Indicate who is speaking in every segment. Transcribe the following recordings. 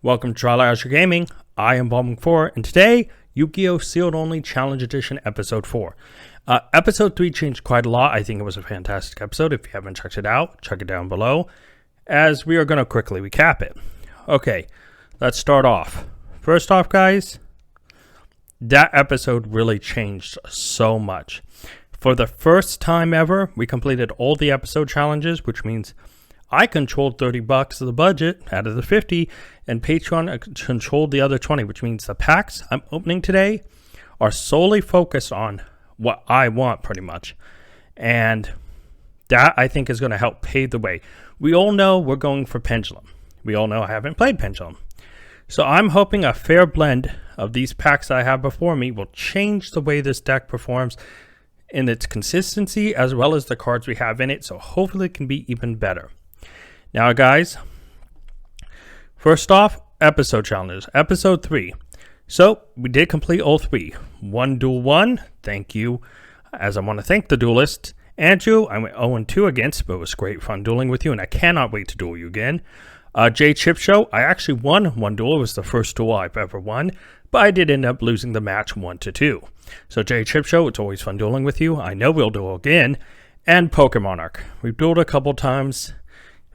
Speaker 1: Welcome to Trial Gaming. I am Ep.4, and today, Yugioh Sealed Only Challenge Edition Episode 4. Episode 3 changed quite a lot. I think it was a fantastic episode. If you haven't checked it out, check it down below, as we are going to quickly recap it. Okay, let's start off. First off, guys, that episode really changed so much. For the first time ever, we completed all the episode challenges, which means I controlled $30 of the budget out of the 50, and Patreon controlled the other 20, which means the packs I'm opening today are solely focused on what I want, pretty much. And that, I think, is going to help pave the way. We all know we're going for Pendulum. We all know I haven't played Pendulum. So I'm hoping a fair blend of these packs I have before me will change the way this deck performs in its consistency, as well as the cards we have in it, so hopefully it can be even better. Now, guys, first off, episode challenges. Episode 3. So, we did complete all 3. One duel 1, thank you. As I want to thank the Duelist. Andrew, I went 0-2 against, but it was great fun dueling with you, and I cannot wait to duel you again. J Chip Show, I actually won one duel. It was the first duel I've ever won, but I did end up losing the match 1-2. So, J Chip Show, it's always fun dueling with you. I know we'll duel again. And Pokemon. We've dueled a couple times.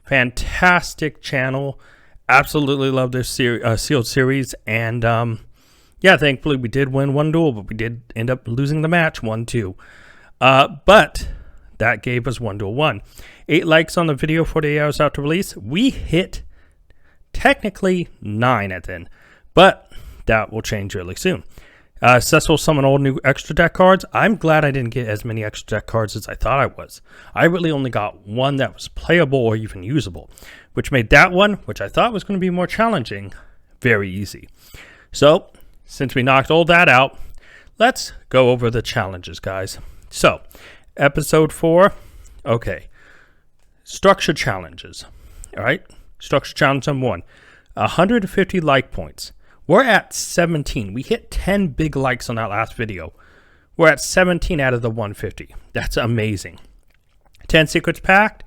Speaker 1: Fantastic channel. Absolutely love this sealed series. And yeah, thankfully we did win one duel, but we did end up losing the match 1-2. But that gave us one duel 1. 8 likes on the video 48 hours after release. We hit technically 9 at the end, but that will change really soon. Cecil summoned all new extra deck cards. I'm glad I didn't get as many extra deck cards as I thought I was. I really only got one that was playable or even usable, which made that one, which I thought was going to be more challenging, very easy. So, since we knocked all that out, let's go over the challenges, guys. So, episode 4, okay. Structure challenges, all right? Structure challenge number 1, 150 like points. We're at 17. We hit 10 big likes on that last video. We're at 17 out of the 150. That's amazing. 10 secrets packed.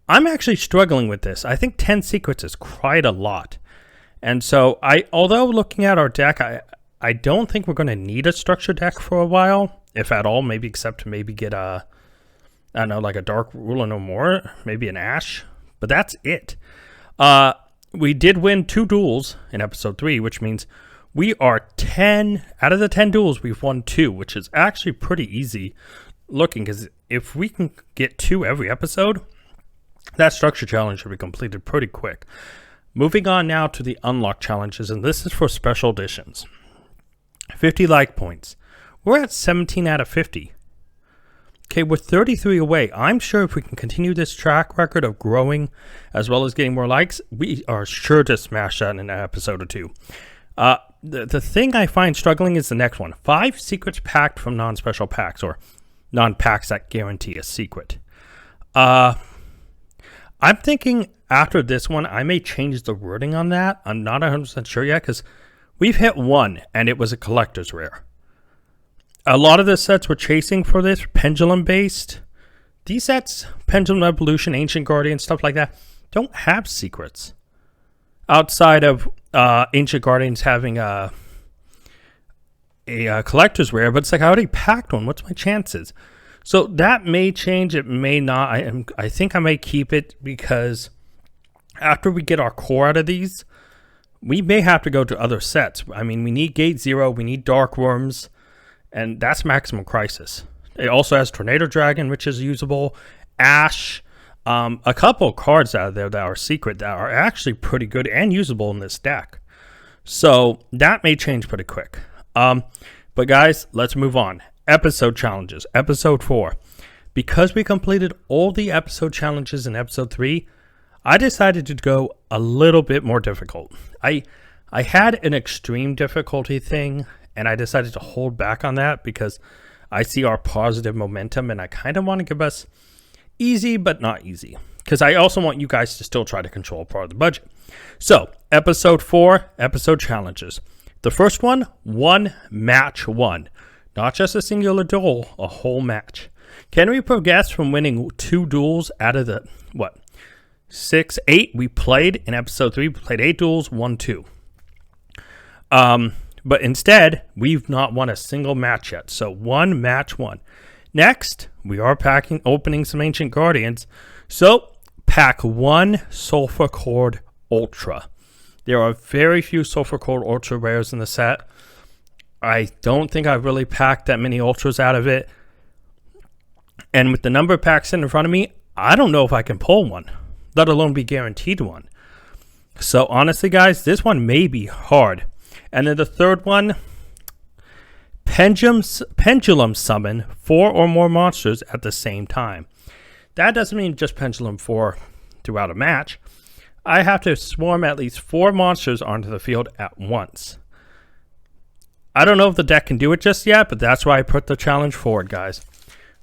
Speaker 1: I'm actually struggling with this. I think 10 secrets is quite a lot. And so, although looking at our deck, I don't think we're going to need a structure deck for a while, if at all, maybe except to maybe get I don't know, like a Dark Ruler No More, maybe an Ash, but that's it. We did win 2 duels in episode 3, which means we are 10 out of the 10 duels. We've won 2, which is actually pretty easy looking, because if we can get 2 every episode, that structure challenge should be completed pretty quick. Moving on now to the unlock challenges, and this is for special editions. 50 like points. We're at 17 out of 50. Okay, we're 33 away. I'm sure if we can continue this track record of growing as well as getting more likes, we are sure to smash that in an episode or 2. The thing I find struggling is the next one. 5 secrets packed from non-special packs, or non-packs that guarantee a secret. I'm thinking after this one, I may change the wording on that. I'm not 100% sure yet, because we've hit 1, and it was a collector's rare. A lot of the sets we're chasing for this, Pendulum based, these sets, Pendulum Evolution, Ancient Guardian, stuff like that, don't have secrets. Outside of Ancient Guardians having a collector's rare, but it's like I already packed one. What's my chances? So that may change, it may not. I think I may keep it, because after we get our core out of these, we may have to go to other sets. I mean, we need Gate Zero, we need Dark Worms, and that's Maximum Crisis. It also has Tornado Dragon, which is usable, Ash, a couple of cards out of there that are secret that are actually pretty good and usable in this deck. So that may change pretty quick. But guys, let's move on. Episode challenges. Episode 4. Because we completed all the episode challenges in episode 3, I decided to go a little bit more difficult. I had an extreme difficulty thing, and I decided to hold back on that because I see our positive momentum, and I kind of want to give us easy but not easy, because I also want you guys to still try to control part of the budget. So, episode 4, episode challenges. The first one match 1. Not just a singular duel, a whole match. Can we progress from winning 2 duels out of the, 6, 8 we played in episode 3. We played 8 duels, won 2. But instead, we've not won a single match yet. So 1 match 1. Next, we are opening some Ancient Guardians. So pack 1 Sulfur Cord Ultra. There are very few Sulfur Cord Ultra rares in the set. I don't think I've really packed that many Ultras out of it. And with the number of packs in front of me, I don't know if I can pull one, let alone be guaranteed one. So honestly, guys, this one may be hard. And then the third one, pendulum summon 4 or more monsters at the same time. That doesn't mean just pendulum 4 throughout a match. I have to swarm at least 4 monsters onto the field at once. I don't know if the deck can do it just yet, but that's why I put the challenge forward, guys.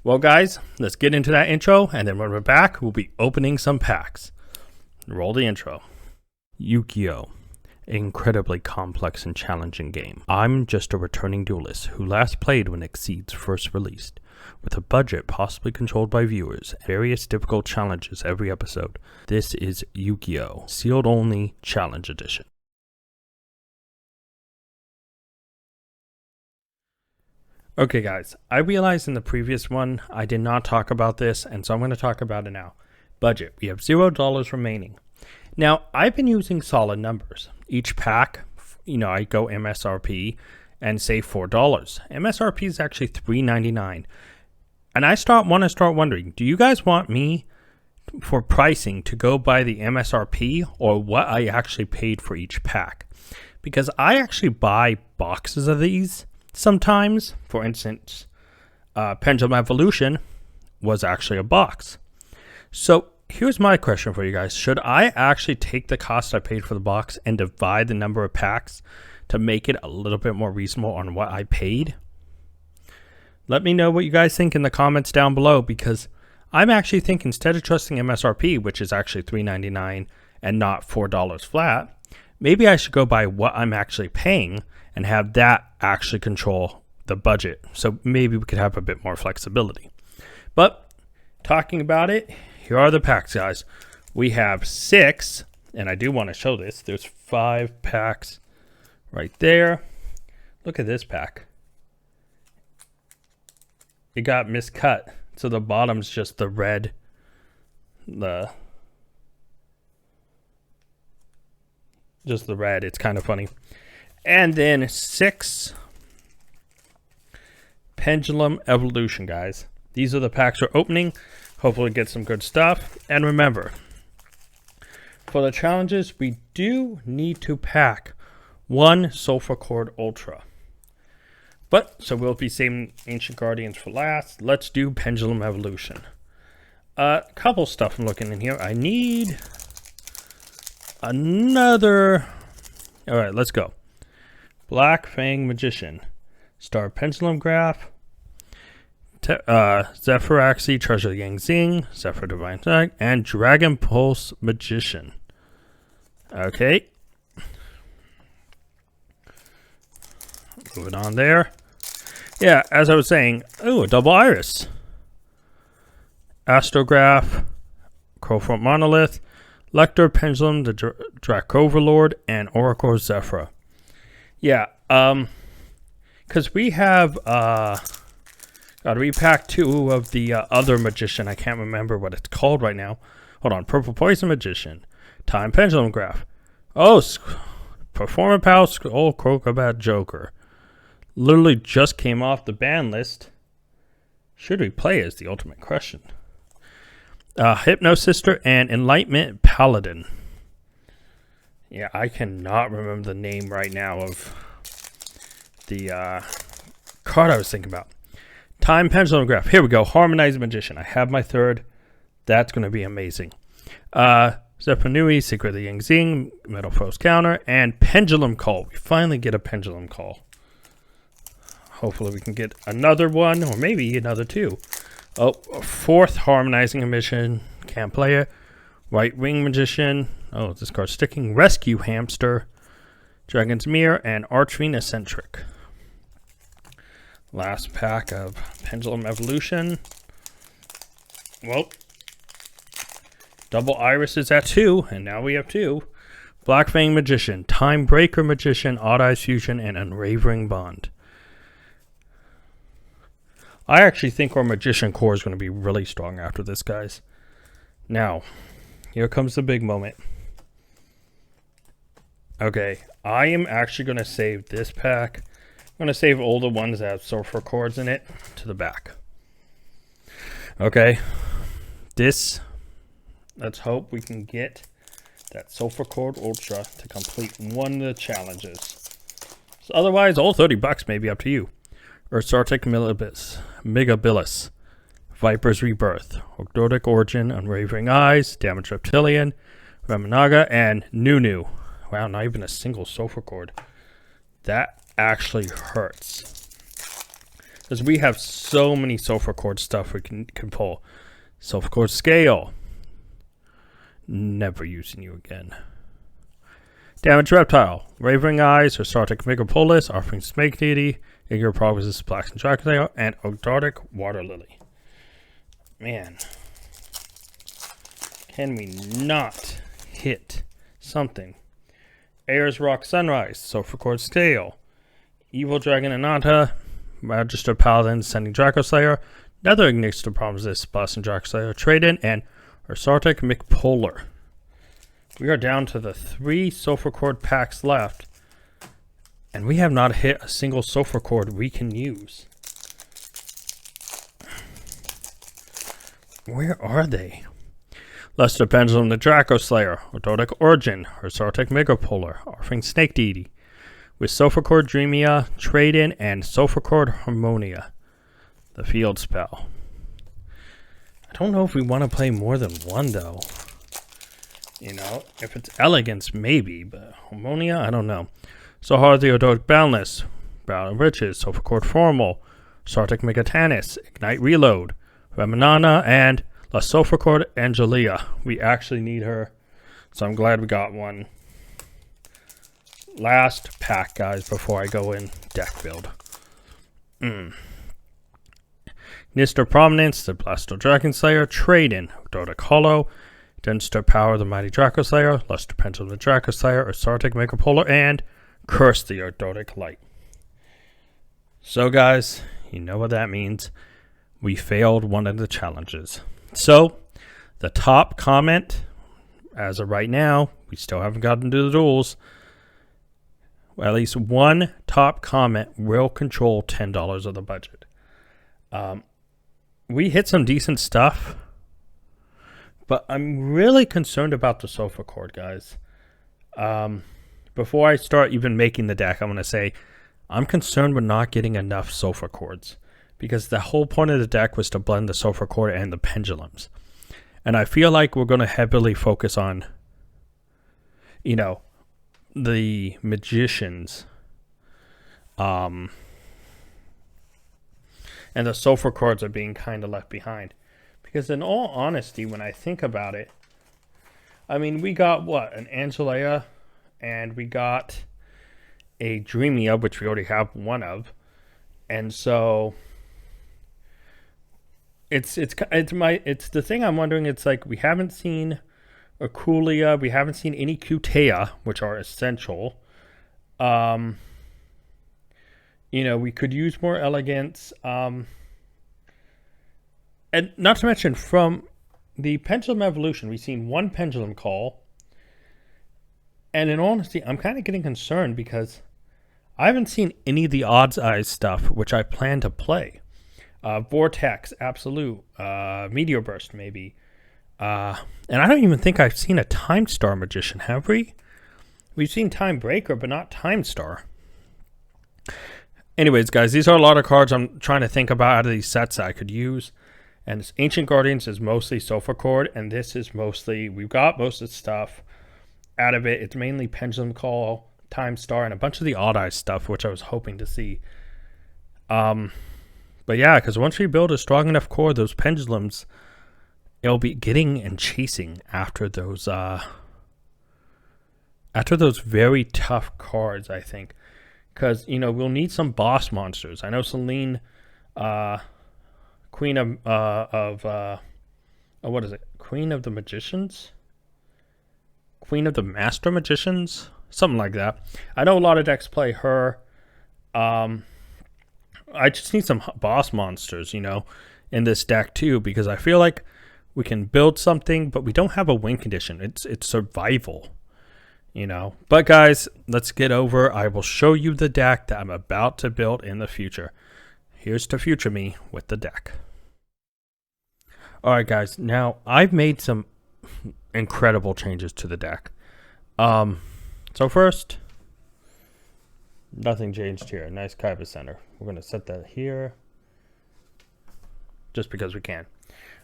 Speaker 1: Well, guys, let's get into that intro, and then when we're back, we'll be opening some packs. Roll the intro. Yugioh. Incredibly complex and challenging game. I'm just a returning duelist who last played when Exceeds first released. With a budget possibly controlled by viewers, various difficult challenges every episode, this is Yugioh, sealed only challenge edition. Okay guys, I realized in the previous one I did not talk about this, and so I'm going to talk about it now. Budget, we have $0 remaining. Now, I've been using solid numbers. Each pack, I go MSRP and say $4. MSRP is actually $3.99. And I want to start wondering, do you guys want me for pricing to go by the MSRP or what I actually paid for each pack? Because I actually buy boxes of these sometimes. For instance, Pendulum Evolution was actually a box. So here's my question for you guys. Should I actually take the cost I paid for the box and divide the number of packs to make it a little bit more reasonable on what I paid? Let me know what you guys think in the comments down below, because I'm actually thinking instead of trusting MSRP, which is actually $3.99 and not $4 flat, maybe I should go by what I'm actually paying and have that actually control the budget. So maybe we could have a bit more flexibility. But talking about it, here are the packs, guys. We have 6, and I do want to show this. There's 5 packs right there. Look at this pack. It got miscut, so the bottom's just the red. Just the red. It's kind of funny. And then 6 Pendulum Evolution, guys. These are the packs we're opening. Hopefully get some good stuff. And remember, for the challenges, we do need to pack 1 Sulfur Cord Ultra. But, so we'll be saving Ancient Guardians for last. Let's do Pendulum Evolution. Couple stuff I'm looking in here. I need another... Alright, let's go. Black Fang Magician. Star Pendulum Graph. Zephyr Axie, Treasure Yang Zing. Zephyr Divine Attack. And Dragon Pulse Magician. Okay. Moving on there. Yeah, as I was saying, a double iris. Astrograph, Crowfront Monolith, Lector Pendulum, the Dracoverlord, and Oracle Zephyr. Yeah, because we have, gotta repack 2 of the other Magician. I can't remember what it's called right now. Hold on, Purple Poison Magician, Time Pendulum Graph. Oh, Performance Pal Skull Crocobat Joker. Literally just came off the ban list. Should we play is the ultimate question. Hypnosister and Enlightenment Paladin. Yeah, I cannot remember the name right now of the card I was thinking about. Time Pendulum Graph. Here we go. Harmonized Magician. I have my 3rd. That's going to be amazing. Zephanui, Secret of the Yang Zing, Metal Post Counter, and Pendulum Call. We finally get a Pendulum Call. Hopefully we can get another one, or maybe another 2. Oh, 4th Harmonizing Mission. Can't play it. White Wing Magician. Oh, this card's sticking. Rescue Hamster. Dragon's Mirror, and Archfiend Eccentric. Last pack of Pendulum Evolution. Well, Double Iris is at 2, and now we have 2. Black Fang Magician, Time Breaker Magician, Odd Eyes Fusion, and Unwavering Bond. I actually think our Magician core is going to be really strong after this, guys. Now, here comes the big moment. Okay, I am actually going to save this pack. I'm going to save all the ones that have sulfur cords in it to the back. Okay, this, let's hope we can get that Sulfur Cord Ultra to complete one of the challenges. So otherwise, all $30 may be up to you. Ursartic Megabilis, Viper's Rebirth, Ogdotic Origin, Unwavering Eyes, Damaged Reptilian, Ramanaga, and Nunu. Wow, not even a single Sulfur Cord. That actually hurts. Because we have so many Sulfur Cord stuff we can pull. Sulfur Cord Scale. Never using you again. Damaged Reptile, Ravering Eyes, Ursartic Megapolis, Offering Snake Deity, Yugioh Progress, Splash and Draculaeo, and Ogdotic Water Lily. Man. Can we not hit something? Ayers Rock Sunrise, Sulfur Cord Scale, Evil Dragon Ananta, Magister Paladin, Sending Dracoslayer, Nether Ignister Promises, Splash and Dracoslayer, Trade-In, and Ursartic McPolar. We are down to the 3 Sulfur Cord packs left, and we have not hit a single Sulfur Cord we can use. Where are they? Luster Pendulum, the Draco Slayer, Ogdotic Origin, Ursartic Megapolar, Offering Snake Deity, with Sulfur Cord Dreamia, Trade-In, and Sulfur Cord Harmonia, the field spell. I don't know if we want to play more than one, though. You know, if it's Elegance, maybe, but Harmonia, I don't know. Zohar the Ogdotic Boundless, Brown and Riches, Sulfur Cord Formal, Ursartic Megatanis, Ignite Reload, Ramanana, and La Sulfur Cord Angelia. We actually need her, so I'm glad we got one. Last pack, guys, before I go in deck build. Nister Prominence, the Blasto Dragon Slayer, Trade-In, Ogdotic Hollow, Denster Power, the Mighty Draco Slayer, Luster Pendulum, the Draco Slayer, Ursartic Megapolar, and Curse the Ogdotic Light. So, guys, you know what that means. We failed one of the challenges. So, the top comment, as of right now, we still haven't gotten to the duels. Well, at least one top comment will control $10 of the budget. We hit some decent stuff, but I'm really concerned about the Sulfur Cord, guys. Before I start even making the deck, I'm going to say I'm concerned with not getting enough Sulfur Cords, because the whole point of the deck was to blend the Sulfur Cord and the Pendulums. And I feel like we're going to heavily focus on, you know, the Magicians. And the Sulfur Cords are being kind of left behind. Because in all honesty, when I think about it, I mean, we got, what, an Angelia, and we got a Dreamia, which we already have one of. And so it's the thing I'm wondering. It's like we haven't seen Akulia, we haven't seen any Kutea, which are essential. You know, we could use more Elegance. And not to mention, from the Pendulum Evolution, we've seen one Pendulum Call. And in honesty, I'm kind of getting concerned because I haven't seen any of the Odds Eyes stuff, which I plan to play. Vortex, Absolute, Meteor Burst, maybe. And I don't even think I've seen a Time Star Magician, have we? We've seen Time Breaker, but not Time Star. Anyways, guys, these are a lot of cards I'm trying to think about out of these sets that I could use. And this Ancient Guardians is mostly Sulfur Cord, and this is mostly, we've got most of the stuff out of it. It's mainly Pendulum Call, Time Star, and a bunch of the Odd Eyes stuff, which I was hoping to see. But yeah, because once we build a strong enough core, those Pendulums, it'll be getting and chasing after those very tough cards, I think. Because, you know, we'll need some boss monsters. I know Celine, Queen of what is it? Queen of the Magicians? Queen of the Master Magicians? Something like that. I know a lot of decks play her. I just need some boss monsters, you know, in this deck too, because I feel like we can build something, but we don't have a win condition. It's survival, you know. But guys, let's get over. I will show you the deck that I'm about to build in the future. Here's to future me with the deck. Alright guys, now I've made some incredible changes to the deck. So first, nothing changed here. Nice Kaiba center. We're going to set that here just because we can.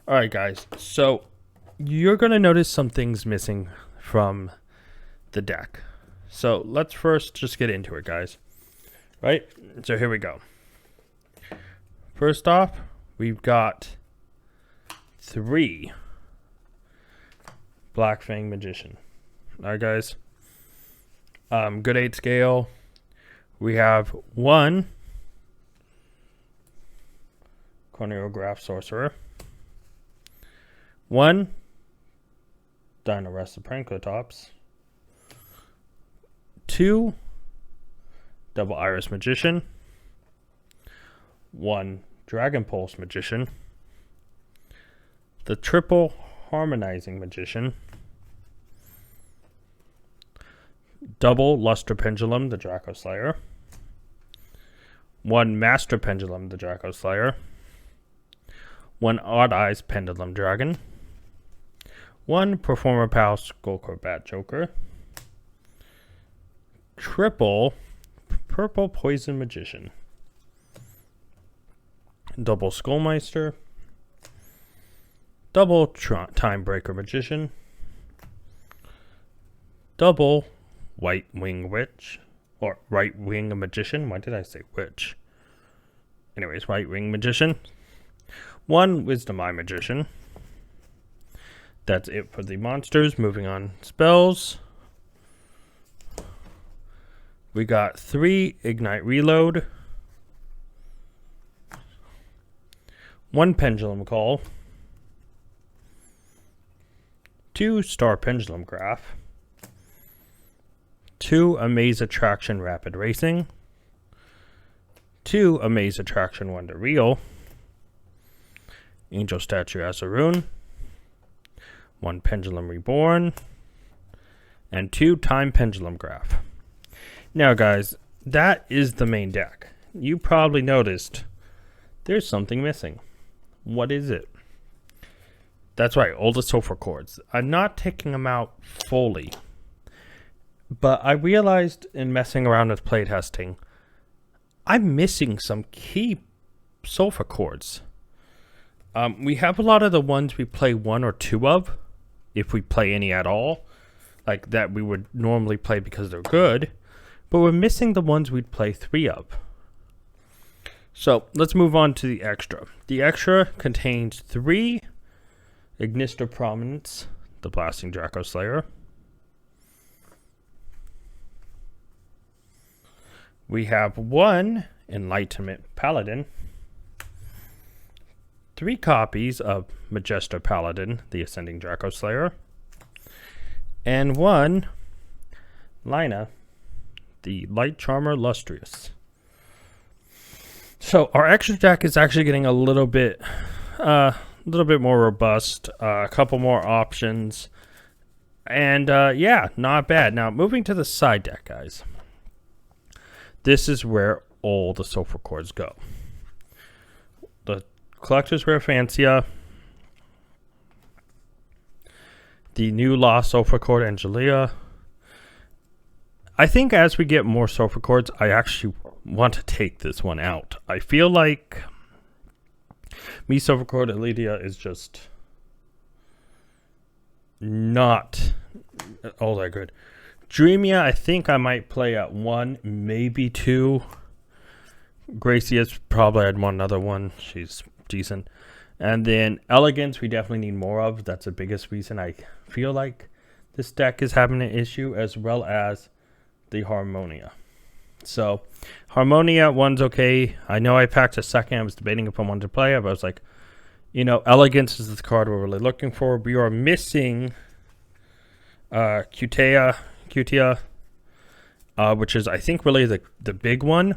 Speaker 1: Alright guys, so you're going to notice some things missing from the deck. So let's first just get into it, guys. Right? So here we go. First off, we've got 3 Black Fang Magician. Alright guys. Good 8 scale. We have 1 Corneograph Sorcerer. 1 Dino Reciprocotops. 2 Double Iris Magician. 1 Dragon Pulse Magician. The Triple Harmonizing Magician. Double Luster Pendulum, the Draco Slayer. 1 Master Pendulum, the Draco Slayer. 1 Odd Eyes Pendulum Dragon. 1 Performer Pal Skullcore Bat Joker. Triple Purple Poison Magician. Double Skullmeister. Double Time Breaker Magician. Double White Wing Witch. Or Right Wing Magician. Why did I say witch? Anyways, Right Wing Magician. 1 Wisdom Eye Magician. That's it for the monsters. Moving on spells. We got 3 Ignite Reload. 1 Pendulum Call. 2 Star Pendulum Graph. 2 Amaze Attraction Rapid Racing. 2 Amaze Attraction Wonder Reel. Angel Statue Azaroon. 1 Pendulum Reborn. And 2 Time Pendulum Graph. Now guys, that is the main deck. You probably noticed there's something missing. What is it? That's right, all the sulfur chords. I'm not taking them out fully. But I realized in messing around with playtesting, I'm missing some key sulfur chords. We have a lot of the ones we play 1 or 2 of, if we play any at all. Like that we would normally play because they're good. But we're missing the ones we'd play 3 of. So let's move on to the extra. The extra contains 3 Ignister Prominence, the Blasting Draco Slayer. We have 1 Enlightenment Paladin. 3 copies of Majesta Paladin, the Ascending Draco Slayer. And 1 Lina, the Light Charmer Lustrious. So our extra deck is actually getting a little bit more robust, a couple more options, and yeah, not bad. Now moving to the side deck, guys. This is where all the sulfur chords go. The Collector's Rare Fancia, the new Lost Sulfur Chord Angelia. I think as we get more sulfur chords, I actually want to take this one out. I feel like me sulfur chord Elidia is just not all that good. Dreamia, I think I might play at 1, maybe 2. Gracia's probably I'd want another one. She's decent. And then Elegance, we definitely need more of. That's the biggest reason I feel like this deck is having an issue, as well as the Harmonia. So Harmonia 1's okay. I know I packed a second. I was debating if I wanted to play it, but I was like, Elegance is the card we're really looking for. We are missing Cutea, which is, I think, really the big one.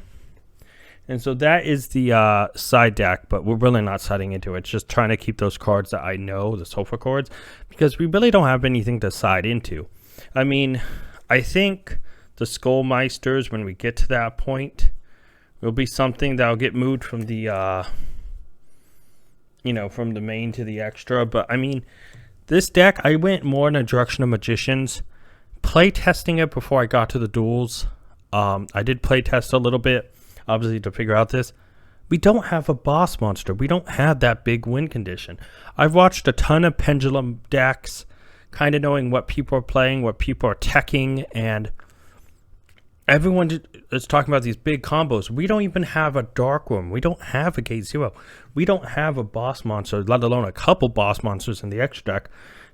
Speaker 1: And so that is the side deck, but we're really not siding into it. It's just trying to keep those cards that I know, the sofa cards, because we really don't have anything to side into. I mean, I think the Skullmeisters, when we get to that point, will be something that'll get moved from the, from the main to the extra. But, I mean, this deck, I went more in the direction of Magicians. Play testing it before I got to the duels. I did play test a little bit, obviously, to figure out this. We don't have a boss monster. We don't have that big win condition. I've watched a ton of pendulum decks, kind of knowing what people are playing, what people are teching, and everyone is talking about these big combos. We don't even have a Dark Room. We don't have a Gate Zero. We don't have a boss monster, let alone a couple boss monsters in the extra deck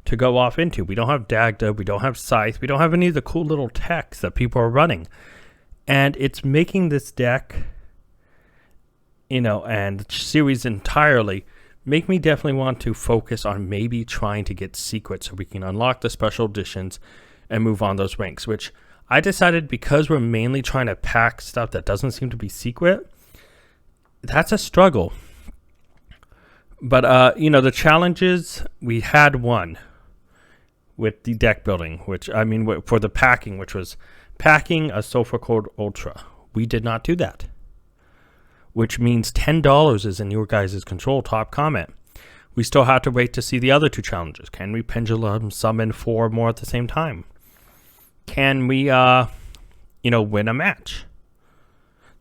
Speaker 1: to go off into. We don't have Dagda. We don't have Scythe. We don't have any of the cool little techs that people are running. And it's making this deck, and the series entirely, make me definitely want to focus on maybe trying to get secrets so we can unlock the special editions and move on those ranks, which I decided, because we're mainly trying to pack stuff that doesn't seem to be secret, that's a struggle. But, the challenges, we had one with the deck building, for the packing, which was packing a Sofa Code Ultra. We did not do that, which means $10 is in your guys' control. Top comment. We still have to wait to see the other two challenges. Can we pendulum summon 4 more at the same time? Can we, win a match?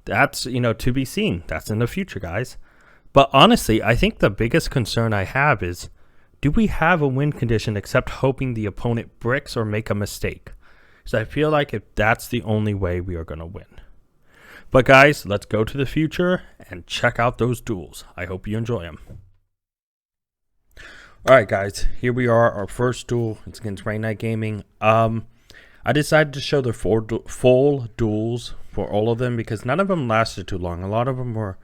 Speaker 1: That's, to be seen. That's in the future, guys. But honestly, I think the biggest concern I have is, do we have a win condition except hoping the opponent bricks or make a mistake? Because I feel like if that's the only way we are going to win. But guys, let's go to the future and check out those duels. I hope you enjoy them. Alright guys, here we are, our first duel. It's against Rain Knight Gaming. I decided to show the full duels for all of them because none of them lasted too long. A lot of them were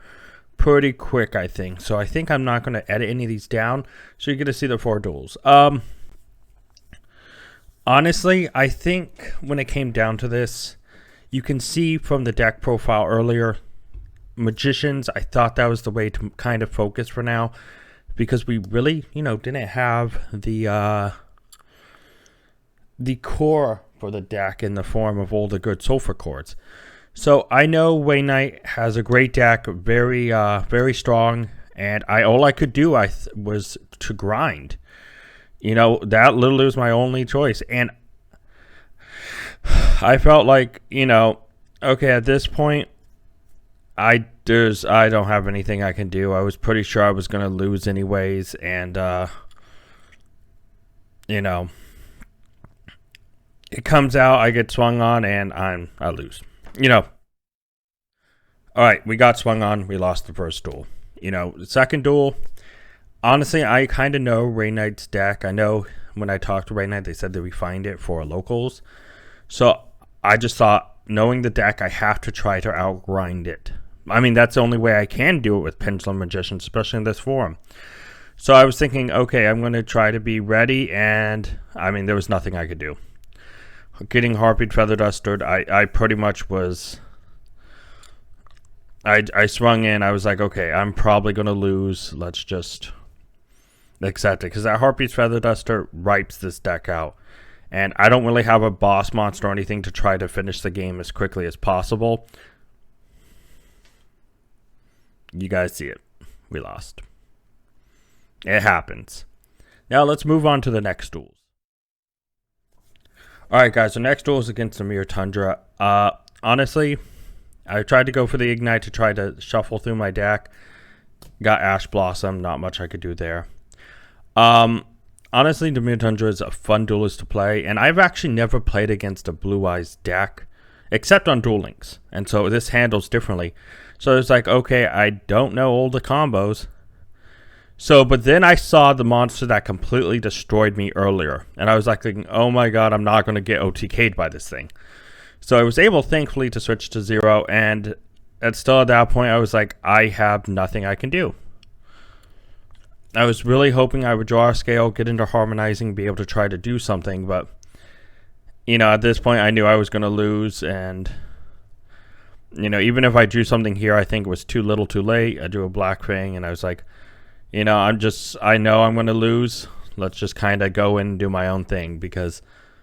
Speaker 1: pretty quick, I think. So I think I'm not going to edit any of these down. So you're going to see the 4 duels. Honestly, I think when it came down to this, you can see from the deck profile earlier, Magicians, I thought that was the way to kind of focus for now. Because we really, didn't have the core for the deck in the form of all the good sulfur cards. So I know Wayne Knight has a great deck, very strong, and all I could do was to grind. That literally was my only choice, and I felt like, okay, at this point, I don't have anything I can do. I was pretty sure I was gonna lose anyways, and it comes out, I get swung on, and I lose. Alright, we got swung on, we lost the first duel. The second duel, honestly, I kind of know Rain Knight's deck. I know when I talked to Rain Knight, they said they refined it for locals. So I just thought, knowing the deck, I have to try to outgrind it. I mean, that's the only way I can do it with Pendulum Magician, especially in this forum. So I was thinking, okay, I'm going to try to be ready, and there was nothing I could do. Getting Harpied Feather Duster, I pretty much was... I swung in, I was like, okay, I'm probably going to lose. Let's just accept it. Because that Harpied Feather Duster wipes this deck out. And I don't really have a boss monster or anything to try to finish the game as quickly as possible. You guys see it. We lost. It happens. Now let's move on to the next duels. Alright guys, the next duel is against Amir Tundra. Honestly, I tried to go for the Ignite to try to shuffle through my deck. Got Ash Blossom, not much I could do there. Honestly, Amir Tundra is a fun duelist to play, and I've actually never played against a Blue Eyes deck, except on Duel Links, and so this handles differently. So it's like, okay, I don't know all the combos. So, but then I saw the monster that completely destroyed me earlier, and I was like thinking, oh my god, I'm not going to get OTK'd by this thing. So I was able, thankfully, to switch to 0, and still at that point, I was like, I have nothing I can do. I was really hoping I would draw a scale, get into harmonizing, be able to try to do something, but at this point I knew I was going to lose, and even if I drew something here, I think it was too little too late. I drew a black thing, and I was like, I know I'm going to lose. Let's just kind of go in and do my own thing, because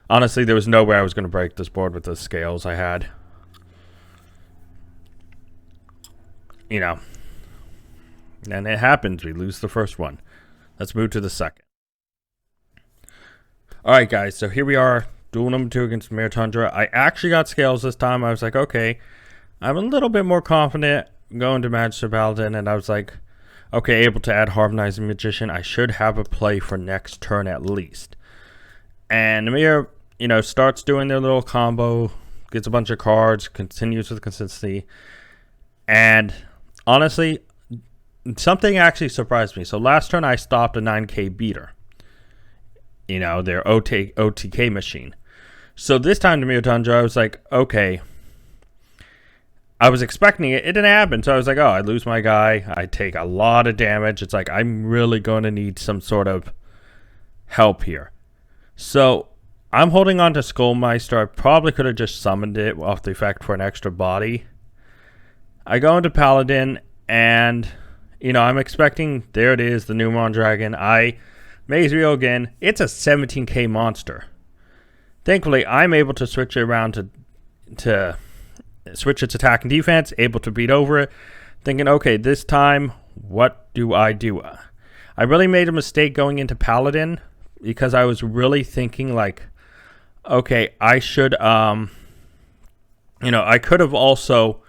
Speaker 1: honestly, there was no way I was going to break this board with the scales I had. And it happens. We lose the first one. Let's move to the second. Alright, guys. So here we are. Duel number 2 against Mirror Tundra. I actually got scales this time. I was like, okay. I'm a little bit more confident going to Magister Paladin. And I was like, okay, able to add Harmonizing Magician. I should have a play for next turn at least. And Mirror, starts doing their little combo. Gets a bunch of cards. Continues with consistency. And honestly, something actually surprised me. So last turn I stopped a 9k beater. Their OTK machine. So this time to Mirror Tundra, I was like, okay. I was expecting it. It didn't happen. So I was like, oh, I lose my guy. I take a lot of damage. It's like, I'm really going to need some sort of help here. So I'm holding on to Skullmeister. I probably could have just summoned it off the effect for an extra body. I go into Paladin, and I'm expecting, there it is, the Numeron Dragon. I Maze Reel again. It's a 17k monster. Thankfully, I'm able to switch it around to switch its attack and defense, able to beat over it. Thinking, okay, this time, what do? I really made a mistake going into Paladin, because I was really thinking like, okay, I should, I could have also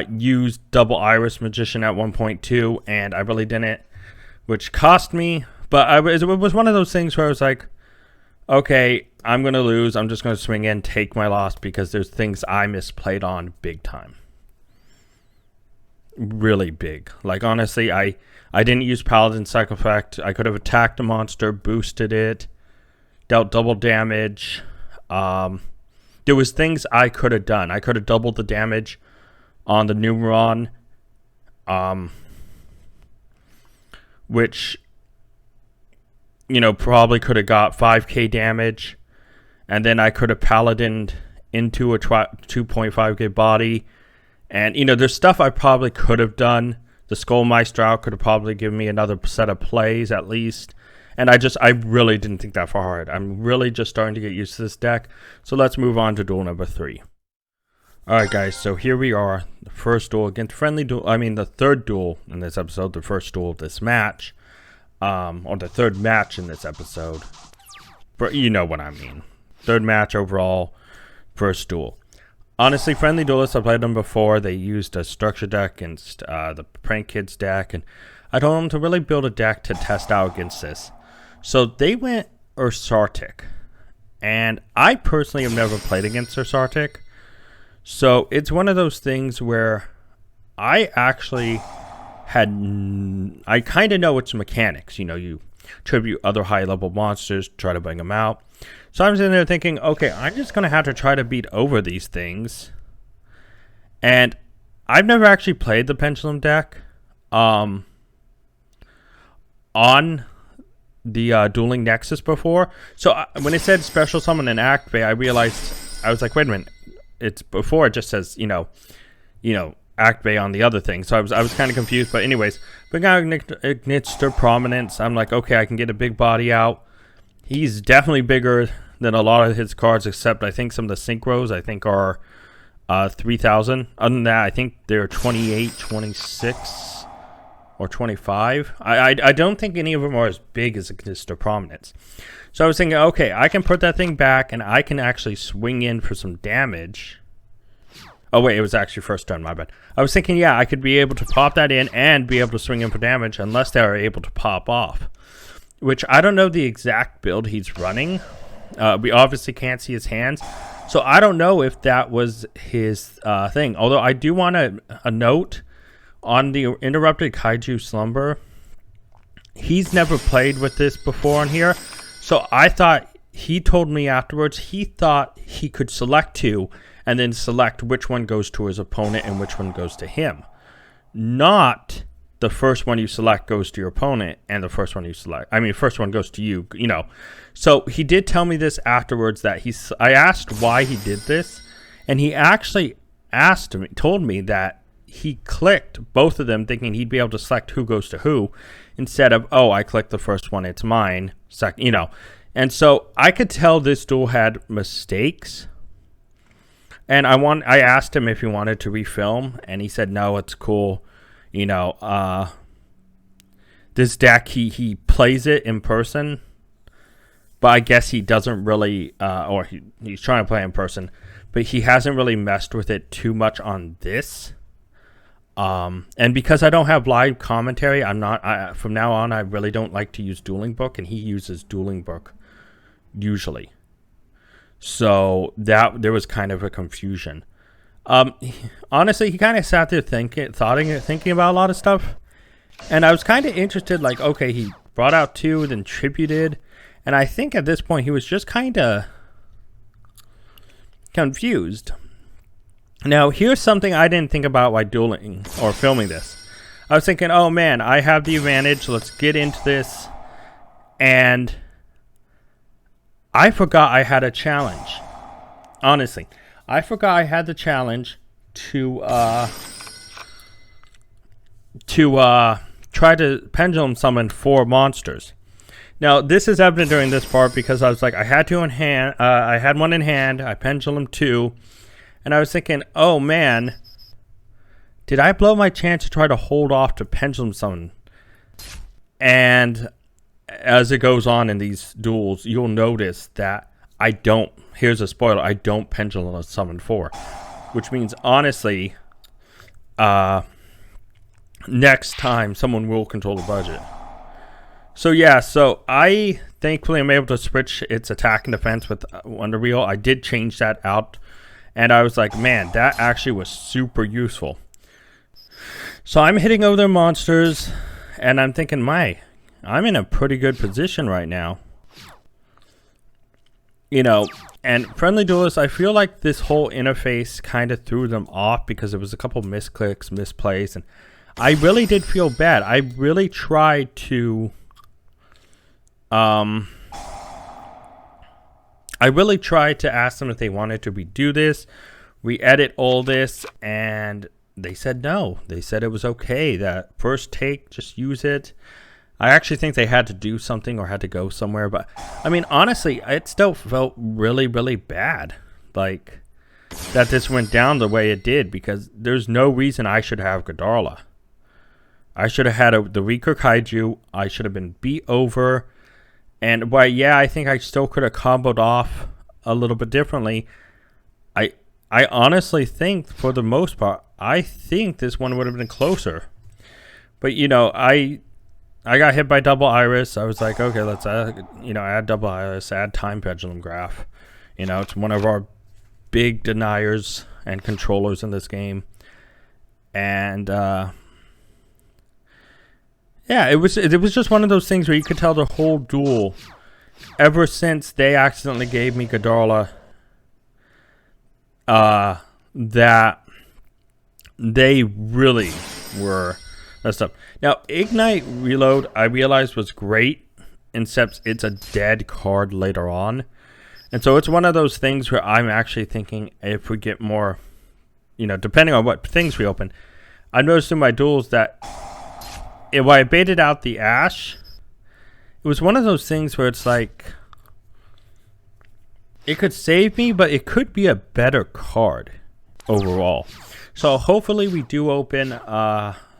Speaker 1: used double Iris Magician at 1.2, and I really didn't, which cost me. But it was one of those things where I was like, okay, I'm going to lose. I'm just going to swing in, take my loss, because there's things I misplayed on big time. Really big. Like, honestly, I didn't use Paladin Cycle Effect. I could have attacked the monster, boosted it, dealt double damage. There was things I could have done. I could have doubled the damage on the Numeron, which, probably could have got 5k damage, and then I could have Paladined into a 2.5k body, and, there's stuff I probably could have done. The Skullmeister out could have probably given me another set of plays at least, and I really didn't think that far hard. I'm really just starting to get used to this deck, so let's move on to duel number 3. Alright guys, so here we are, the first duel against the third duel in this episode, the first duel of this match, or the third match in this episode, but you know what I mean. Third match overall, first duel. Honestly, Friendly Duelist, I played them before. They used a structure deck against the Prank Kids deck, and I told them to really build a deck to test out against this. So they went Ursartic, and I personally have never played against Ursartic. So it's one of those things where I actually I kind of know its mechanics. You tribute other high-level monsters, try to bring them out. So I'm sitting there thinking, okay, I'm just going to have to try to beat over these things. And I've never actually played the Pendulum deck on the Dueling Nexus before. So when it said Special Summon and Activate, I realized, I was like, wait a minute. It's before it just says, Activate on the other thing. So I was kind of confused. But anyways, bring out Ignister Prominence. I'm like, okay, I can get a big body out. He's definitely bigger than a lot of his cards, except I think some of the Synchros, I think, are 3,000. Other than that, I think they're 28, 26, or 25. I don't think any of them are as big as Ignister Prominence. So I was thinking, okay, I can put that thing back, and I can actually swing in for some damage. Oh, wait, it was actually first turn, my bad. I was thinking, yeah, I could be able to pop that in and be able to swing in for damage unless they are able to pop off. Which, I don't know the exact build he's running. We obviously can't see his hands. So I don't know if that was his thing. Although I do want a note on the Interrupted Kaiju Slumber. He's never played with this before on here. So I thought, he told me afterwards, he thought he could select two and then select which one goes to his opponent and which one goes to him. Not the first one you select goes to your opponent, and the first one you select, I mean, first one goes to you, you know. So he did tell me this afterwards that I asked why he did this, and he actually told me that he clicked both of them thinking he'd be able to select who goes to who, instead of, oh, I clicked the first one, it's mine, second, you know. And so I could tell this duel had mistakes. And I asked him if he wanted to refilm, and he said, no, it's cool. You know, this deck, he plays it in person, but I guess he doesn't really, or he's trying to play in person, but he hasn't really messed with it too much on this. And because I don't have live commentary, from now on, I really don't like to use Dueling Book, and he uses Dueling Book usually. So there was kind of a confusion. Honestly, he kind of sat there thinking about a lot of stuff, and I was kind of interested. Like, okay, he brought out 2, then tributed, and I think at this point he was just kind of confused. Now, here's something I didn't think about while dueling or filming this. I was thinking, oh man, I have the advantage. Let's get into this, and I forgot I had a challenge. Honestly, I forgot I had the challenge to try to pendulum summon 4 monsters. Now, this is evident during this part because I was like, I had 2 in hand. I had 1 in hand. I pendulum 2, and I was thinking, oh man, did I blow my chance to try to hold off to pendulum summon? And as it goes on in these duels, you'll notice that I don't. Here's a spoiler: I don't pendulum summon 4, which means honestly, next time someone will control the budget. So yeah, so I thankfully am able to switch its attack and defense with Wonder Wheel. I did change that out, and I was like, man, that actually was super useful. So I'm hitting over their monsters, and I'm thinking, I'm in a pretty good position right now. You know, and Friendly Duelist, I feel like this whole interface kind of threw them off because there was a couple misclicks, misplays, and I really did feel bad. I really tried to ask them if they wanted to redo this, re-edit all this, and they said no. They said it was okay. That first take, just use it. I actually think they had to do something or had to go somewhere, but I mean, honestly, it still felt really, really bad. Like, that this went down the way it did, because there's no reason I should have Godarla. I should have had the weaker Kaiju. I should have been beat over. And while, yeah, I think I still could have comboed off a little bit differently, I honestly think, for the most part, I think this one would have been closer. But, you know, I got hit by double iris. I was like, okay, let's add double iris, add time pendulum graph. You know, it's one of our big deniers and controllers in this game. And yeah, it was just one of those things where you could tell the whole duel, ever since they accidentally gave me Godarla, that they really were messed up. Now, Ignite Reload, I realized, was great, except it's a dead card later on. And so it's one of those things where I'm actually thinking, if we get more, you know, depending on what things we open, I noticed in my duels that when I baited out the Ash, it was one of those things where it's like, it could save me, but it could be a better card overall. So hopefully we do open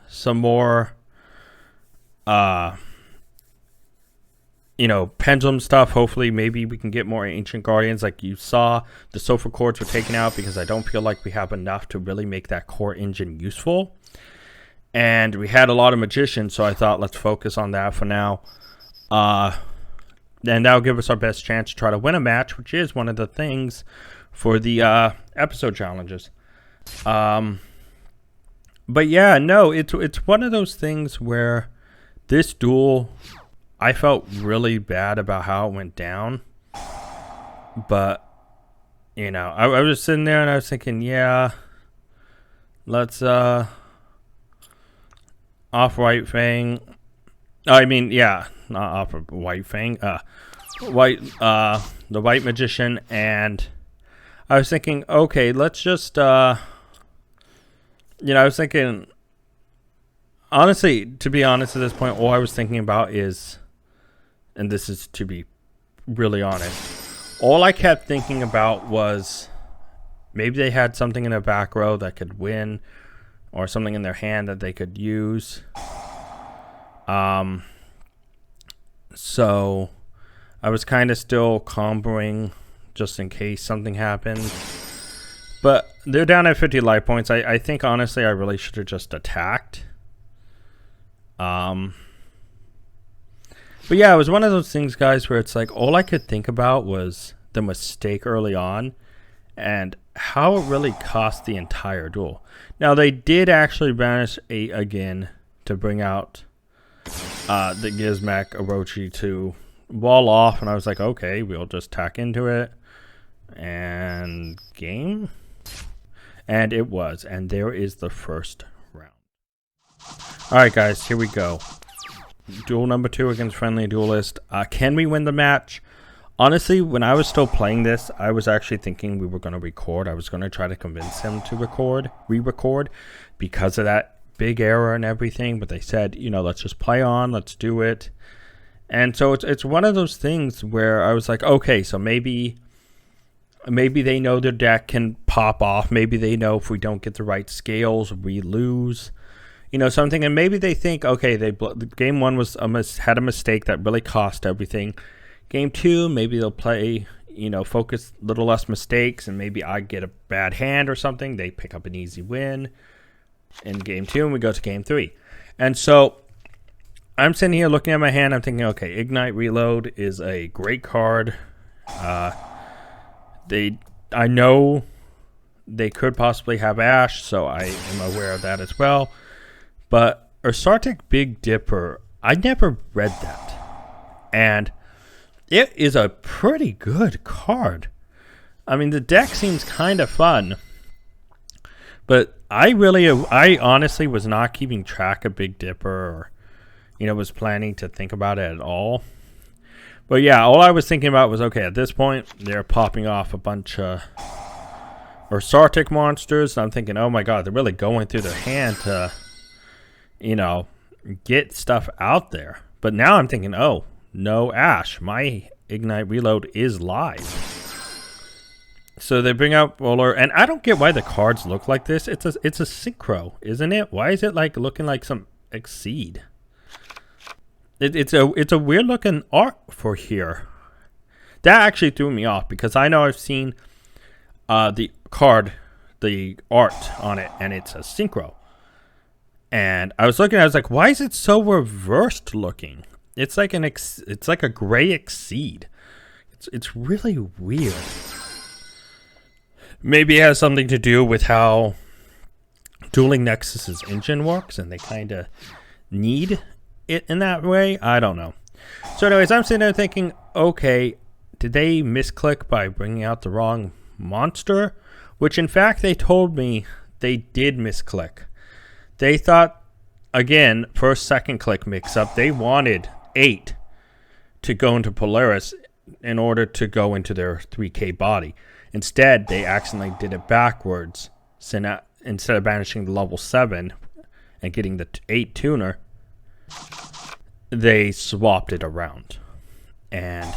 Speaker 1: some more you know, pendulum stuff. Hopefully maybe we can get more Ancient Guardians. Like you saw, the Sulfur Cores were taken out because I don't feel like we have enough to really make that core engine useful. And we had a lot of Magicians, so I thought let's focus on that for now. And that'll give us our best chance to try to win a match, which is one of the things for the episode challenges. But yeah, no, it's one of those things where this duel, I felt really bad about how it went down. But, you know, I was sitting there and I was thinking, yeah, let's off White Fang. I mean, yeah, not off of White Fang. The White Magician, and I was thinking, okay, let's just, I was thinking, honestly, to be honest at this point, all I was thinking about is, and this is to be really honest, all I kept thinking about was maybe they had something in their back row that could win, or something in their hand that they could use. So I was kind of still comboing just in case something happened. But they're down at 50 life points. I think, honestly, I really should have just attacked. But yeah, it was one of those things, guys, where it's like all I could think about was the mistake early on and how it really cost the entire duel. Now, they did actually banish 8 again to bring out the Gizmek Orochi to wall off, and I was like, okay, we'll just tack into it and game. And it was, and there is the first round. Alright, guys, here we go. Duel number 2 against Friendly Duelist. Can we win the match? Honestly, when I was still playing this, I was actually thinking we were going to record. I was going to try to convince him to re-record because of that big error and everything. But they said, let's just play on, let's do it. And so it's one of those things where I was like, okay, so maybe they know their deck can pop off. Maybe they know if we don't get the right scales, we lose. Something. And maybe they think, okay, game 1 had a mistake that really cost everything. Game 2, maybe they'll play, focus a little less mistakes, and maybe I get a bad hand or something. They pick up an easy win in game 2, and we go to game 3. And so I'm sitting here looking at my hand. I'm thinking, okay, Ignite Reload is a great card. I know they could possibly have Ash, so I am aware of that as well. But Ursartic Big Dipper, I never read that. And it is a pretty good card. I mean, the deck seems kind of fun. But I honestly was not keeping track of Big Dipper or, was planning to think about it at all. But yeah, all I was thinking about was, okay, at this point, they're popping off a bunch of Ursartic monsters. And I'm thinking, oh my god, they're really going through their hand to, get stuff out there. But now I'm thinking, oh, no Ash. My Ignite Reload is live. So they bring out Roller, and I don't get why the cards look like this. It's a synchro, isn't it? Why is it looking like some Exceed? It's a weird looking art for here. That actually threw me off because I know I've seen the art on it, and it's a synchro. And I was like, why is it so reversed looking? It's like a gray Exceed. It's really weird. Maybe it has something to do with how Dueling Nexus's engine works, and they kind of need it in that way. I don't know. So anyways, I'm sitting there thinking, okay, did they misclick by bringing out the wrong monster? Which in fact they told me they did misclick. They thought, again, first second click mix up, they wanted 8 to go into Polaris in order to go into their 3K body. Instead, they accidentally did it backwards. So instead of banishing the level 7 and getting the 8 tuner, they swapped it around. And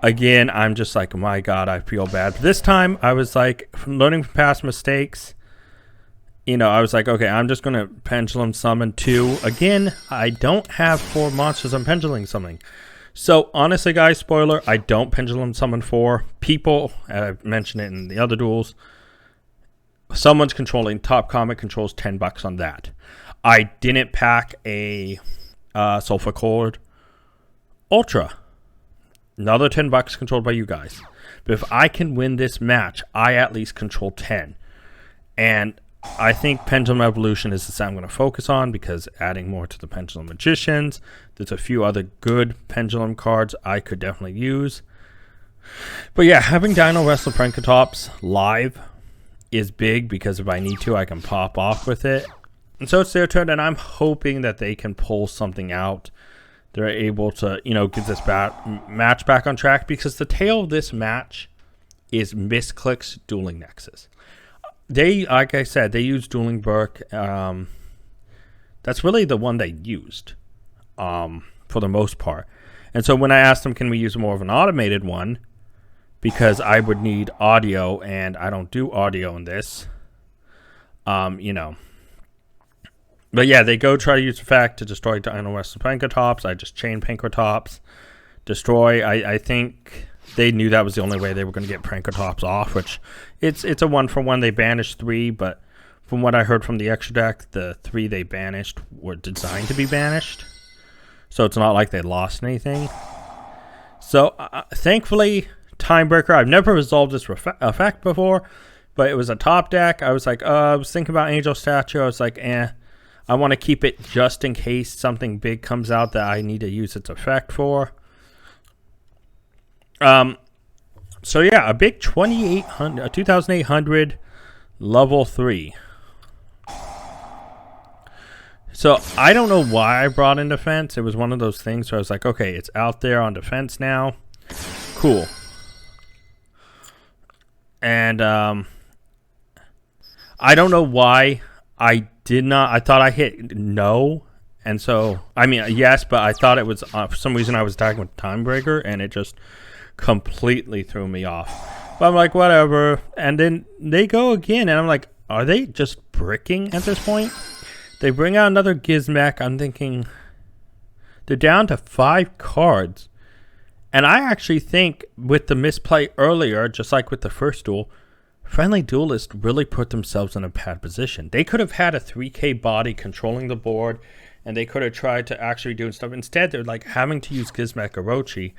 Speaker 1: again, I'm just like, my god, I feel bad. But this time, I was like, learning from past mistakes, I was like, okay, I'm just going to pendulum summon 2. Again, I don't have 4 monsters I'm pendulum summoning. So, honestly, guys, spoiler, I don't pendulum summon 4. People, I've mentioned it in the other duels, someone's controlling, Top Comet controls $10 on that. I didn't pack a Sulfur Cord Ultra. Another $10 controlled by you guys. But if I can win this match, I at least control 10. And I think Pendulum Evolution is the set I'm going to focus on because adding more to the Pendulum Magicians. There's a few other good Pendulum cards I could definitely use. But yeah, having Dino Wrestler Prankatops live is big because if I need to, I can pop off with it. And so it's their turn, and I'm hoping that they can pull something out. They're able to, get this match back on track, because the tale of this match is Misclick's Dueling Nexus. They, like I said, they use Dueling Burke. That's really the one they used for the most part. And so when I asked them, can we use more of an automated one, because I would need audio, and I don't do audio in this, But yeah, they go try to use effect to destroy Dino Western Pankratops. I just chain Pankratops. Destroy. I think they knew that was the only way they were going to get Pankratops off, which it's a 1-for-1. They banished 3, but from what I heard from the extra deck, the 3 they banished were designed to be banished. So it's not like they lost anything. So thankfully, Timebreaker, I've never resolved this effect before, but it was a top deck. I was like, I was thinking about Angel Statue. I was like, I want to keep it just in case something big comes out that I need to use its effect for. So yeah, a big 2,800 level 3. So I don't know why I brought in defense. It was one of those things where I was like, okay, it's out there on defense now. Cool. And I don't know why I did not. I thought I hit no. And so, I mean, yes, but I thought it was, for some reason I was attacking with Timebreaker, and it just completely threw me off. But I'm like, whatever. And then they go again, and I'm like, are they just bricking at this point? They bring out another Gizmek. I'm thinking they're down to 5 cards. And I actually think with the misplay earlier, just like with the first duel, Friendly Duelist really put themselves in a bad position. They could have had a 3K body controlling the board, and they could have tried to actually do stuff. Instead, they're like having to use Gizmek Orochi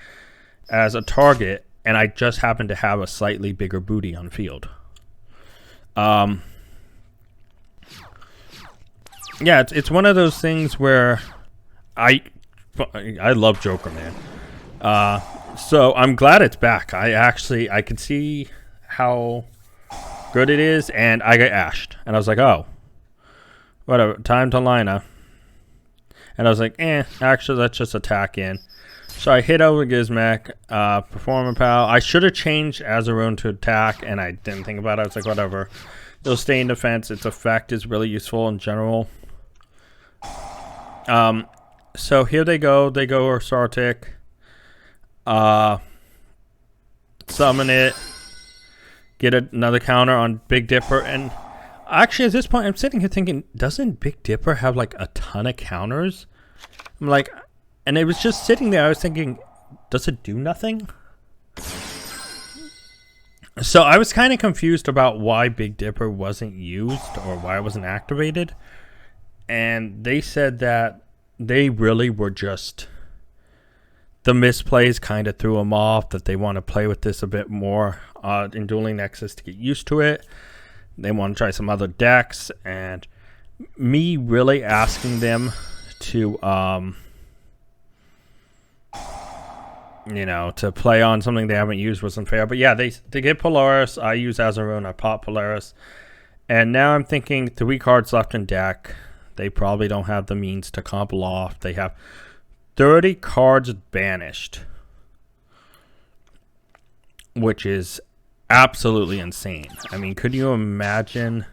Speaker 1: as a target, and I just happen to have a slightly bigger booty on field. Yeah, it's one of those things where I love Joker, man. So I'm glad it's back. I could see how good it is, and I got ashed, and I was like, oh, whatever, time to Lina. And I was like, actually, let's just attack in. So I hit over Gizmek, Performer Pal. I should have changed Azaroon to attack, and I didn't think about it. I was like, whatever. It'll stay in defense. Its effect is really useful in general. So here they go. They go Sartic. Summon it. Get another counter on Big Dipper. And actually, at this point, I'm sitting here thinking, doesn't Big Dipper have like a ton of counters? I'm like, and it was just sitting there. I was thinking, does it do nothing? So I was kind of confused about why Big Dipper wasn't used or why it wasn't activated. And they said that they really were just, the misplays kind of threw them off, that they want to play with this a bit more in Dueling Nexus to get used to it. They want to try some other decks, and me really asking them to, to play on something they haven't used wasn't fair. But yeah, they get Polaris. I use Azaroon. I pop Polaris. And now I'm thinking 3 cards left in deck. They probably don't have the means to combo off. They have 30 cards banished, which is absolutely insane. I mean, could you imagine?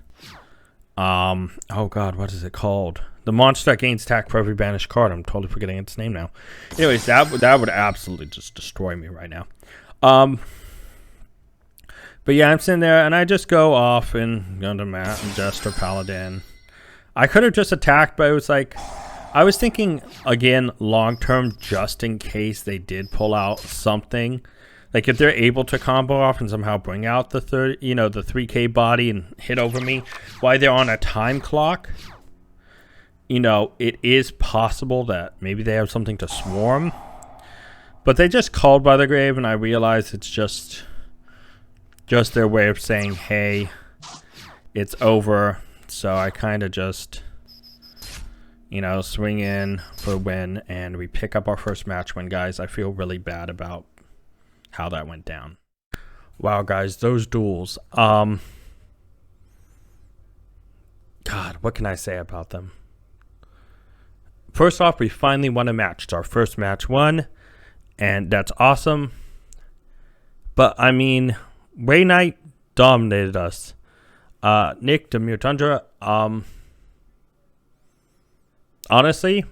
Speaker 1: Oh God, what is it called? The monster that gains attack for every banished card. I'm totally forgetting its name now. Anyways, that would absolutely just destroy me right now. But yeah, I'm sitting there and I just go off and go to Matt and Jester Paladin. I could have just attacked, but it was like, I was thinking again long term, just in case they did pull out something. Like if they're able to combo off and somehow bring out the the 3K body and hit over me while they're on a time clock, it is possible that maybe they have something to swarm. But they just called by the grave, and I realized it's just their way of saying, hey, it's over. So I kind of just, swing in for a win, and we pick up our first match win, guys. I feel really bad about how that went down. Wow, guys, those duels. God, what can I say about them? First off, we finally won a match. It's our first match won, and that's awesome. But, I mean, Ray Knight dominated us. Nick, Demir Tundra, honestly,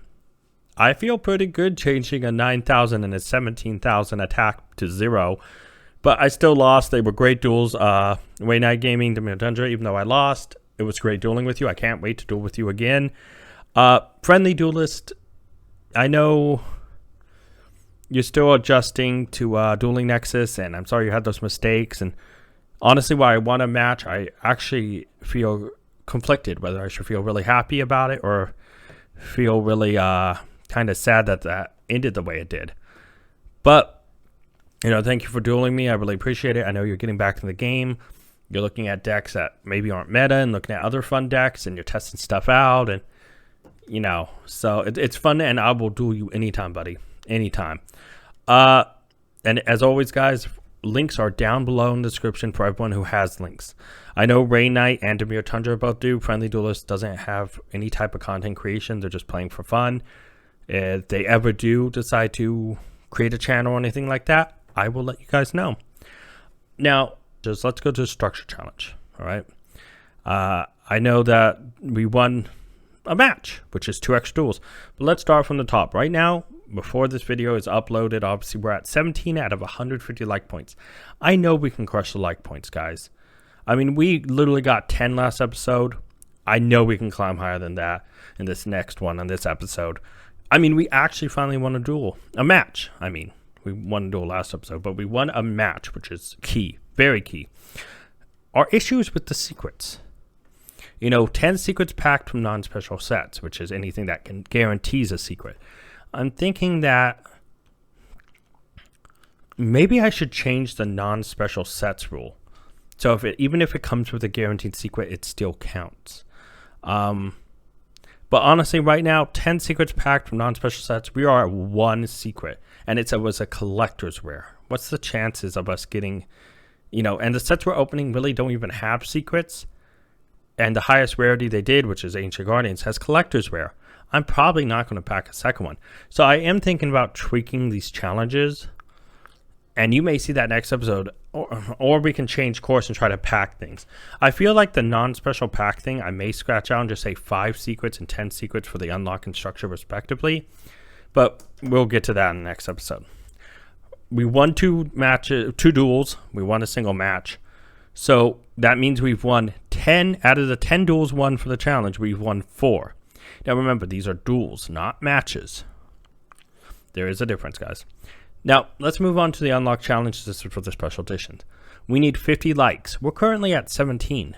Speaker 1: I feel pretty good changing a 9,000 and a 17,000 attack to 0. But I still lost. They were great duels. Ray Knight Gaming, Demir Tundra, even though I lost, it was great dueling with you. I can't wait to duel with you again. Friendly Duelist, I know you're still adjusting to Dueling Nexus, and I'm sorry you had those mistakes. And honestly, while I won a match, I actually feel conflicted whether I should feel really happy about it or feel really kind of sad that that ended the way it did. But, you know, thank you for dueling me. I really appreciate it. I know you're getting back in the game. You're looking at decks that maybe aren't meta and looking at other fun decks, and you're testing stuff out, and you know, so it's fun, and I will duel you anytime, buddy. Anytime. And as always, guys, links are down below in the description for everyone who has links. I know Ray Knight and Demir Tundra both do. Friendly Duelist doesn't have any type of content creation. They're just playing for fun. If they ever do decide to create a channel or anything like that, I will let you guys know. Now, just let's go to the structure challenge. All right. I know that we won a match, which is 2 extra duels. But let's start from the top. Right now, before this video is uploaded, obviously we're at 17 out of 150 like points. I know we can crush the like points, guys. I mean, we literally got 10 last episode. I know we can climb higher than that in this next one on this episode. I mean, we actually finally won a match. I mean, we won a duel last episode, but we won a match, which is key, very key. Our issues with the secrets. You know, 10 secrets packed from non-special sets, which is anything that can guarantees a secret. I'm thinking that maybe I should change the non-special sets rule. So even if it comes with a guaranteed secret, it still counts. But honestly, right now, 10 secrets packed from non-special sets, we are at 1 secret, and it was a collector's rare. What's the chances of us getting, you know, and the sets we're opening really don't even have secrets. And the highest rarity they did, which is Ancient Guardians, has collector's rare. I'm probably not going to pack a second one. So I am thinking about tweaking these challenges. And you may see that next episode. Or we can change course and try to pack things. I feel like the non-special pack thing, I may scratch out and just say 5 secrets and 10 secrets for the unlock and structure respectively. But we'll get to that in the next episode. We won 2 duels. We won a single match. So that means we've won 10 out of the 10 duels won for the challenge. We've won 4. Now remember, these are duels, not matches. There is a difference, guys. Now let's move on to the unlock challenge. This is for the special edition. We need 50 likes. We're currently at 17.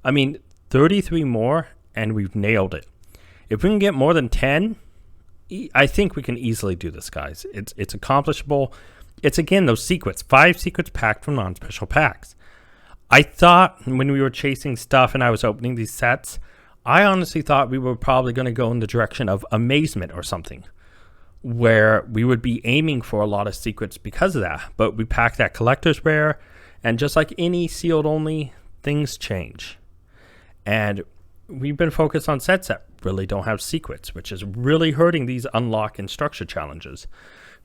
Speaker 1: I mean, 33 more, and we've nailed it. If we can get more than 10, I think we can easily do this, guys. It's accomplishable. It's, again, those secrets. 5 secrets packed from non-special packs. I thought when we were chasing stuff and I was opening these sets, I honestly thought we were probably going to go in the direction of amazement or something, where we would be aiming for a lot of secrets because of that. But we packed that collector's rare, and just like any sealed only, things change. And we've been focused on sets that really don't have secrets, which is really hurting these unlock and structure challenges.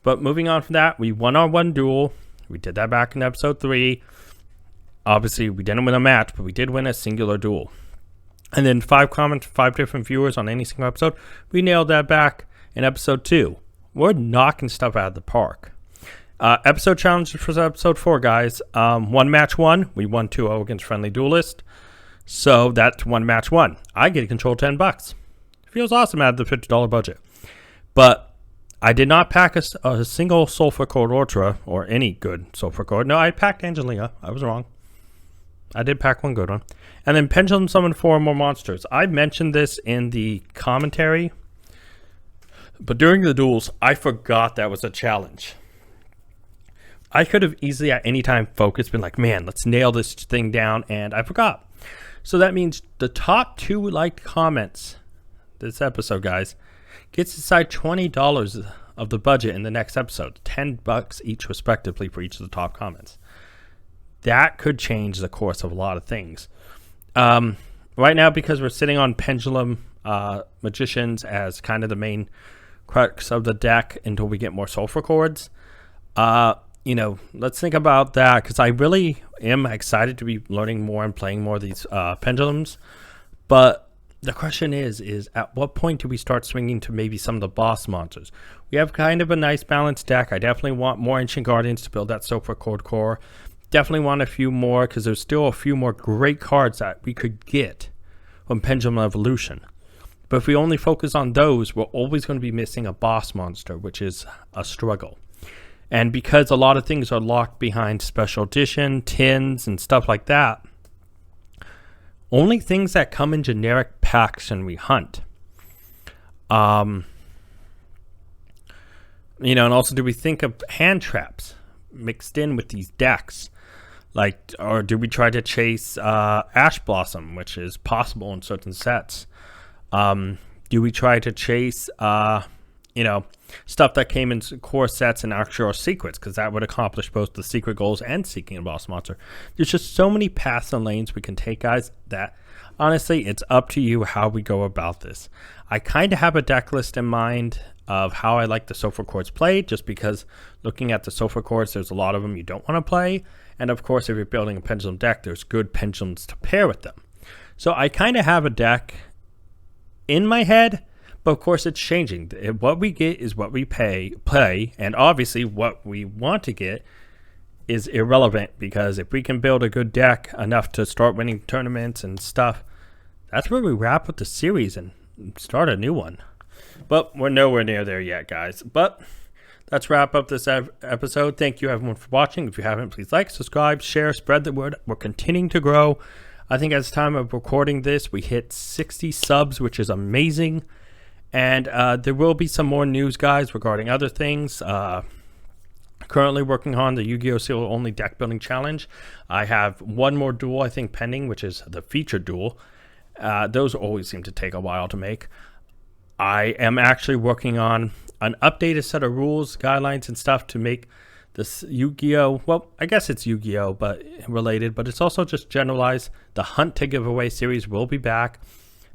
Speaker 1: But moving on from that, we won our 1 duel. We did that back in episode 3. Obviously, we didn't win a match, but we did win a singular duel. And then 5 comments, 5 different viewers on any single episode. We nailed that back in episode 2. We're knocking stuff out of the park. Episode challenges for episode 4, guys. 1 match 1. We won 2-0 against Friendly Duelist. So that's 1 match 1. I get to control $10. Feels awesome out of the $50 budget. But I did not pack a single Sulfur Cord Ultra or any good Sulfur Cord. No, I packed Angelina. I was wrong. I did pack 1 good one. And then Pendulum summoned 4 more monsters. I mentioned this in the commentary, but during the duels, I forgot that was a challenge. I could have easily at any time focused, been like, man, let's nail this thing down, and I forgot. So that means the top 2 liked comments this episode, guys, gets inside $20 of the budget in the next episode. $10 each respectively for each of the top comments. That could change the course of a lot of things. right now, because we're sitting on pendulum magicians as kind of the main crux of the deck until we get more sulfur chords, let's think about that, because I really am excited to be learning more and playing more of these pendulums. But the question is at what point do we start swinging to maybe some of the boss monsters? We have kind of a nice balanced deck. I definitely want more Ancient Guardians to build that sulfur chord core. Definitely want a few more, because there's still a few more great cards that we could get from Pendulum Evolution. But if we only focus on those, we're always going to be missing a boss monster, which is a struggle. And because a lot of things are locked behind special edition, tins, and stuff like that, only things that come in generic packs can we hunt. And also, do we think of hand traps mixed in with these decks? Or do we try to chase Ash Blossom, which is possible in certain sets? Do we try to chase, stuff that came in core sets and actual secrets, because that would accomplish both the secret goals and seeking a boss monster? There's just so many paths and lanes we can take, guys, that honestly, it's up to you how we go about this. I kind of have a deck list in mind of how I like the sulfur chords played, just because looking at the sulfur chords, there's a lot of them you don't want to play. And of course, if you're building a pendulum deck, there's good pendulums to pair with them. So I kind of have a deck in my head, but of course it's changing. What we get is what we play, and obviously what we want to get is irrelevant, because if we can build a good deck enough to start winning tournaments and stuff, that's where we wrap up the series and start a new one. But we're nowhere near there yet, guys. But let's wrap up this episode. Thank you, everyone, for watching. If you haven't, please like, subscribe, share, spread the word. We're continuing to grow. I think at the time of recording this, we hit 60 subs, which is amazing. And there will be some more news, guys, regarding other things. Currently working on the Yu-Gi-Oh! Seal Only Deck Building Challenge. I have one more duel, I think, pending, which is the featured duel. Those always seem to take a while to make. I am actually working on an updated set of rules, guidelines, and stuff to make this Yu-Gi-Oh! Well, I guess it's Yu-Gi-Oh! But related, but it's also just generalized. The Hunt to Giveaway series will be back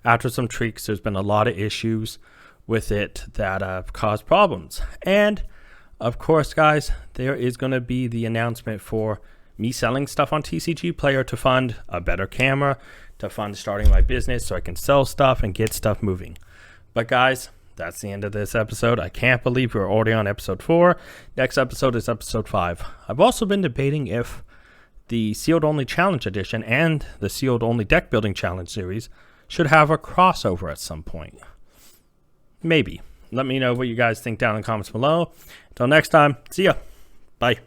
Speaker 1: after some tweaks. There's been a lot of issues with it that have caused problems. And, of course, guys, there is going to be the announcement for me selling stuff on TCG Player to fund a better camera, to fund starting my business so I can sell stuff and get stuff moving. But, guys, that's the end of this episode. I can't believe we're already on episode 4. Next episode is episode 5. I've also been debating if the Sealed Only Challenge Edition and the Sealed Only Deck Building Challenge series should have a crossover at some point. Maybe. Let me know what you guys think down in the comments below. Until next time, see ya. Bye.